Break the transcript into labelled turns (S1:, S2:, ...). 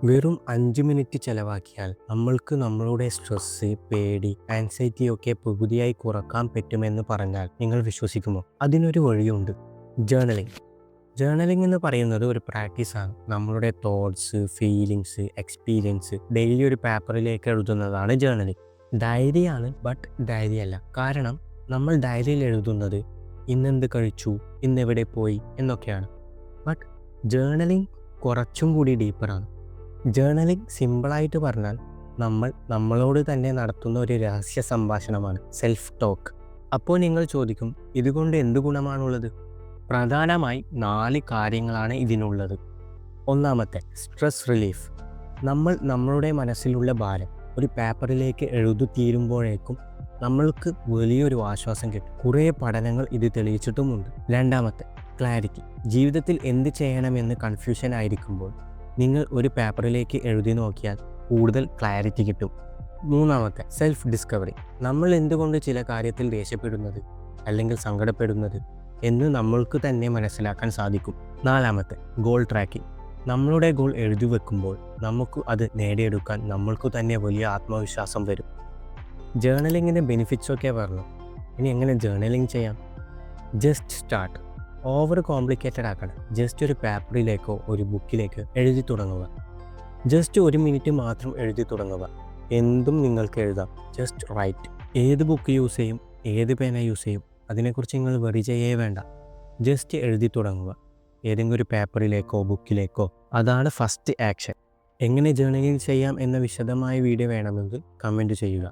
S1: വെറും 5 മിനിറ്റ് ചെലവാക്കിയാൽ നമ്മൾക്ക് നമ്മളുടെ സ്ട്രെസ്സ്, പേടി, ആൻസൈറ്റി ഒക്കെ പകുതിയായി കുറക്കാൻ പറ്റുമെന്ന് പറഞ്ഞാൽ നിങ്ങൾ വിശ്വസിക്കുമോ? അതിനൊരു വഴിയുണ്ട്. ജേർണലിംഗ്. ജേർണലിംഗ് എന്ന് പറയുന്നത് ഒരു പ്രാക്ടീസാണ്. നമ്മളുടെ തോട്ട്സ്, ഫീലിങ്സ്, എക്സ്പീരിയൻസ് ഡെയിലി ഒരു പേപ്പറിലേക്ക് എഴുതുന്നതാണ് ജേർണലിംഗ്. ഡയറിയാണ്, ബട്ട് ഡയറി അല്ല. കാരണം നമ്മൾ ഡയറിയിൽ എഴുതുന്നത് ഇന്നെന്ത് കഴിച്ചു, ഇന്നെവിടെ പോയി എന്നൊക്കെയാണ്. ബട്ട് ജേർണലിംഗ് കുറച്ചും കൂടി ഡീപ്പറാണ്. ജേർണലിംഗ് സിമ്പിളായിട്ട് പറഞ്ഞാൽ നമ്മൾ നമ്മളോട് തന്നെ നടത്തുന്ന ഒരു രഹസ്യ സംഭാഷണമാണ്, സെൽഫ് ടോക്ക്. അപ്പോൾ നിങ്ങൾ ചോദിക്കും, ഇതുകൊണ്ട് എന്ത് ഗുണമാണുള്ളത്? പ്രധാനമായി 4 കാര്യങ്ങളാണ് ഇതിനുള്ളത്. ഒന്നാമത്തെ, സ്ട്രെസ് റിലീഫ്. നമ്മൾ നമ്മളുടെ മനസ്സിലുള്ള ഭാരം ഒരു പേപ്പറിലേക്ക് എഴുതി തീരുമ്പോഴേക്കും നമ്മൾക്ക് വലിയൊരു ആശ്വാസം കിട്ടും. കുറേ പഠനങ്ങൾ ഇത് തെളിയിച്ചിട്ടുമുണ്ട്. രണ്ടാമത്തെ, ക്ലാരിറ്റി. ജീവിതത്തിൽ എന്ത് ചെയ്യണമെന്ന് കൺഫ്യൂഷൻ ആയിരിക്കുമ്പോൾ നിങ്ങൾ ഒരു പേപ്പറിലേക്ക് എഴുതി നോക്കിയാൽ കൂടുതൽ ക്ലാരിറ്റി കിട്ടും. മൂന്നാമത്തെ, സെൽഫ് ഡിസ്കവറി. നമ്മൾ എന്തുകൊണ്ട് ചില കാര്യത്തിൽ ദേഷ്യപ്പെടുന്നത് അല്ലെങ്കിൽ സങ്കടപ്പെടുന്നത് എന്ന് നമ്മൾക്ക് തന്നെ മനസ്സിലാക്കാൻ സാധിക്കും. നാലാമത്തെ, ഗോൾ ട്രാക്കിംഗ്. നമ്മളുടെ ഗോൾ എഴുതി വെക്കുമ്പോൾ നമുക്ക് അത് നേടിയെടുക്കാൻ നമ്മൾക്ക് തന്നെ വലിയ ആത്മവിശ്വാസം വരും. ജേർണലിങ്ങിൻ്റെ ബെനിഫിറ്റ്സൊക്കെ പറഞ്ഞു. ഇനി എങ്ങനെ ജേർണലിംഗ് ചെയ്യാം? Just start. ഓവർ കോംപ്ലിക്കേറ്റഡ് ആക്കണം. ജസ്റ്റ് ഒരു പേപ്പറിലേക്കോ ഒരു ബുക്കിലേക്കോ എഴുതി തുടങ്ങുക. ജസ്റ്റ് 1 മിനിറ്റ് മാത്രം എഴുതി തുടങ്ങുക. എന്തും നിങ്ങൾക്ക് എഴുതാം. Just write. ഏത് ബുക്ക് യൂസ് ചെയ്യും, ഏത് പേന യൂസ് ചെയ്യും, അതിനെക്കുറിച്ച് നിങ്ങൾ വെറി ചെയ്യേ വേണ്ട. ജസ്റ്റ് എഴുതി തുടങ്ങുക, ഏതെങ്കിലും ഒരു പേപ്പറിലേക്കോ ബുക്കിലേക്കോ. അതാണ് ഫസ്റ്റ് ആക്ഷൻ. എങ്ങനെ ജേർണലിംഗ് ചെയ്യാം എന്ന വിശദമായ വീഡിയോ വേണമെങ്കിൽ കമൻറ്റ് ചെയ്യുക.